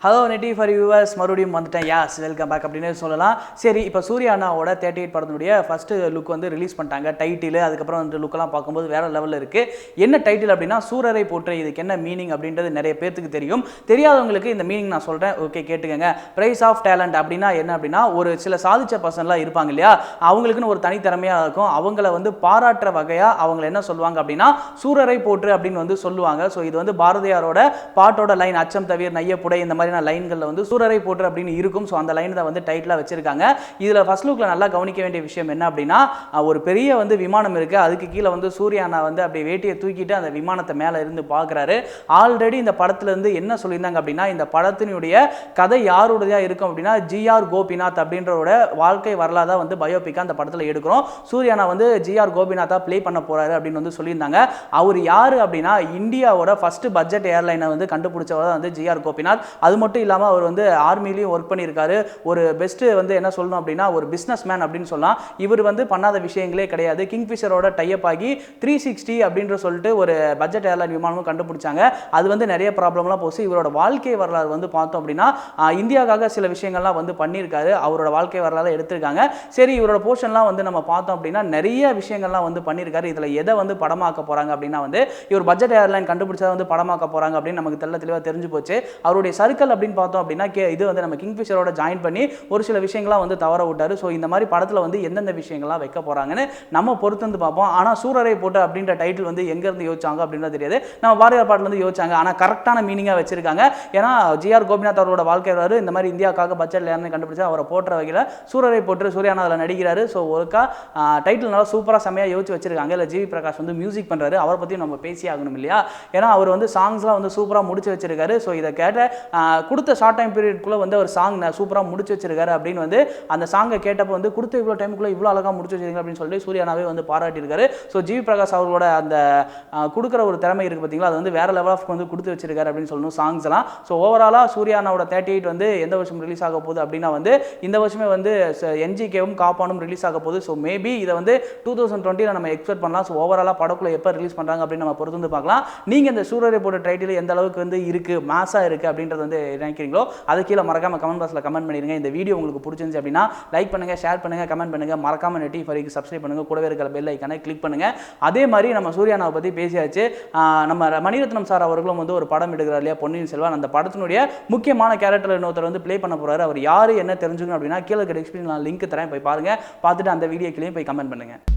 Hello நெட்டி for viewers மறுபடியும் வந்துட்டேன். யாஸ் வெல்கம் பேக் அப்படின்னு சொல்லலாம். சரி, இப்போ சூர்யா அண்ணாவோட 38 படத்தினுடைய ஃபர்ஸ்ட் லுக் வந்து ரிலீஸ் பண்ணிட்டாங்க. டைட்டில் அதுக்கப்புறம் வந்து லுக்கெல்லாம் பார்க்கும்போது வேற லெவலில் இருக்குது. என்ன டைட்டில் அப்படின்னா சூரரை போற்று. இதுக்கு என்ன மீனிங் அப்படின்றது நிறைய பேருக்கு தெரியும். தெரியாதவங்களுக்கு இந்த மீனிங் நான் சொல்கிறேன், ஓகே கேட்டுக்கங்க. ப்ரைஸ் ஆஃப் டேலண்ட் அப்படின்னா என்ன அப்படின்னா, ஒரு சில சாதிச்ச பர்சன்லாம் இருப்பாங்க இல்லையா, அவங்களுக்குன்னு ஒரு தனித்திறமையாக இருக்கும். அவங்கள வந்து பாராட்டுற வகையாக அவங்கள என்ன சொல்லுவாங்க அப்படின்னா சூரரை போற்று அப்படின்னு வந்து சொல்லுவாங்க. ஸோ இது வந்து பாரதியாரோட பாட்டோட லைன், அச்சம் தவிர நையப்புடை, இந்த மாதிரி லைன்களில் வந்து சூரரை போற்று அப்படின்னு இருக்கும். ஸோ அந்த லைன் தான் வந்து டைட்டிலாக வச்சிருக்காங்க. இதில் ஃபர்ஸ்ட் லுக்கில் நல்லா கவனிக்க வேண்டிய விஷயம் என்ன அப்படின்னா, ஒரு பெரிய வந்து விமானம் இருக்குது. அதுக்கு கீழே வந்து சூர்யா அண்ணா வந்து அப்படியே வேட்டியை தூக்கிட்டு அந்த விமானத்தை மேலே இருந்து பார்க்குறாரு. ஆல்ரெடி இந்த படத்துலேருந்து என்ன சொல்லியிருந்தாங்க அப்படின்னா, இந்த படத்தினுடைய கதை யாருடையதாக இருக்கும் அப்படின்னா ஜிஆர் கோபிநாத் அப்படின்றவரோட வாழ்க்கை வரலாறு வந்து பயோபிக்காக அந்த படத்தில் எடுக்கிறோம். சூர்யா அண்ணா வந்து ஜிஆர் கோபிநாத்தா ப்ளே பண்ண போகிறாரு அப்படின்னு வந்து சொல்லியிருந்தாங்க. அவர் யார் அப்படின்னா இந்தியாவோட ஃபர்ஸ்ட் பட்ஜெட் ஏர்லைனை வந்து கண்டுபிடிச்சவர் தான் வந்து ஜிஆர் கோபிநாத். அது மட்டும் இல்லாமல் அவர் வந்து ஆர்மிலையும் ஒர்க் பண்ணியிருக்காரு. ஒரு பெஸ்ட் வந்து என்ன சொல்லணும் அப்படின்னா ஒரு பிஸ்னஸ் மேன் அப்படின்னு சொல்லலாம். இவர் வந்து பண்ணாத விஷயங்களே கிடையாது. கிங்ஃபிஷரோட டைப் ஆகி 360 அப்படின்ற சொல்லிட்டு ஒரு பட்ஜெட் ஏர்லைன் விமானமும் கண்டுபிடிச்சாங்க. அது வந்து நிறைய ப்ராப்ளம்லாம் போச்சு. இவரோட வாழ்க்கை வரலாறு வந்து பார்த்தோம் அப்படின்னா இந்தியாவுக்காக சில விஷயங்கள்லாம் வந்து பண்ணியிருக்காரு. அவரோட வாழ்க்கை வரலாறு எடுத்திருக்காங்க. சரி, இவரோட போர்ஷன்லாம் வந்து நம்ம பார்த்தோம் அப்படின்னா நிறைய விஷயங்கள்லாம் வந்து பண்ணியிருக்காரு. இதில் எதை வந்து படமாக்க போகிறாங்க அப்படின்னா வந்து இவர் பட்ஜெட் ஏர்லைன் கண்டுபிடிச்சதை வந்து படமாக்க போகிறாங்க அப்படின்னு நமக்கு தெளிவாக தெரிஞ்சு போச்சு. அவருடைய சர்க்கிள் அப்படின்னு பார்த்தோம் அப்படின்னா இது வந்து நம்ம கிங்ஃபிஷரோட ஜாயின் பண்ணி ஒரு சில விஷயங்கள்லாம் வந்து தவற விட்டாரு. ஸோ இந்த மாதிரி படத்தில் வந்து எந்தெந்த விஷயங்கள்லாம் வைக்க போகிறாங்கன்னு நம்ம பொறுத்து வந்து பார்ப்போம். ஆனால் சூரரை போட்டு அப்படின்ற டைட்டில் வந்து எங்கேருந்து யோசிச்சாங்க அப்படின்றது தெரியாது. நம்ம பாரதியார் பாட்டிலேருந்து யோசிச்சாங்க. ஆனால் கரெக்டான மீனிங்காக வச்சிருக்காங்க. ஏன்னா ஜிஆர் கோபிநாத் அவரோட வாழ்க்கை வரலாறு இந்த மாதிரி இந்தியாவுக்காக பட்ஜெட்டில் யாருன்னு கண்டுபிடிச்சா அவரை போட்டுற வகையில் சூரரை போட்டு சூர்யா அண்ணா அதில் நடிக்கிறாரு. ஸோ ஒருக்கா டைட்டில் நல்லா சூப்பராக செம்மையாக யோசிச்சு வச்சிருக்காங்க. இல்லை ஜிவி பிரகாஷ் வந்து மியூசிக் பண்ணுறாரு. அவரை பற்றியும் நம்ம பேசி ஆகணும் இல்லையா? ஏன்னா அவர் வந்து சாங்ஸ்லாம் வந்து சூப்பராக முடிச்சு வச்சிருக்காரு. ஸோ இதை கேட்ட கொடுத்த ஷார்ட் டைம் பீரியட்குள்ளே வந்து ஒரு சாங் சூப்பராக முடிச்சு வச்சிருக்காரு அப்படின்னு வந்து அந்த சாங்கை கேட்டப்போ வந்து கொடுத்த இவ்வளோ டைமுக்குள்ளே இவ்வளோ அழகாக முடிச்சு வச்சிருக்காங்க அப்படின்னு சொல்லிட்டு சூர்யானாவே வந்து பாராட்டியிருக்காரு. ஸோ ஜிவி பிரகாஷ் அவர்களோட அந்த கொடுக்குற ஒரு திறமை இருக்குது பார்த்தீங்களா, அது வந்து வேறு லெவல் ஆஃப் வந்து கொடுத்து வச்சிருக்காரு அப்படின்னு சொல்லணும் சாங்ஸ் எல்லாம். ஸோ ஓவராலாக சூர்யானாவோட 38 வந்து எந்த வருஷம் ரிலீஸ் ஆக போகுது அப்படின்னா வந்து இந்த வருஷமே வந்து என்ஜிகேவும் காப்பானும் ரிலீஸ் ஆக போகுது. ஸோ மேபி இதை வந்து 2020 நம்ம எக்ஸ்பெக்ட் பண்ணலாம். ஸோ ஓவராலாக படக்குள்ள எப்போ ரிலீஸ் பண்ணுறாங்க அப்படின்னு நம்ம பொறுத்து வந்து பார்க்கலாம். நீங்கள் இந்த சூரரை போட்ட டைட்டில் எந்த அளவுக்கு வந்து இருக்குது, மாஸாக இருக்குது அப்படின்றது வந்து நினைக்கிறீங்களோ அதை கீழே மறக்காம கமெண்ட் பாக்ஸில் கமெண்ட் பண்ணிடுங்க. இந்த வீடியோ உங்களுக்கு பிடிச்சிருந்துச்சு அப்படின்னா லைக் பண்ணுங்கள், ஷேர் பண்ணுங்கள், கமெண்ட் பண்ணுங்கள். மறக்காம நெட்டி ஃபாருக்கு சப்ஸ்கிரைப் பண்ணுங்கள். கூடவே இருக்கிற பெல் ஐக்கானை கிளிக் பண்ணுங்கள். அதே மாதிரி நம்ம சூர்யா அண்ணாவை பற்றி பேசியாச்சு. நம்ம மணிரத்னம் சார் அவர்களும் வந்து ஒரு படம் எடுக்கிறார் இல்லையா, பொன்னியின் செல்வன். அந்த படத்தினுடைய முக்கியமான கேரக்டர் இன்னொருத்தர் வந்து ப்ளே பண்ண போகிறாரு. அவர் யார் என்ன தெரிஞ்சுக்கணும் அப்படின்னா கீழே இருக்கிற எக்ஸ்பீரியன்ஸ் நான் லிங்க் தரேன், போய் பாருங்கள். பார்த்துட்டு அந்த வீடியோ கீழே போய் கமெண்ட் பண்ணுங்கள்.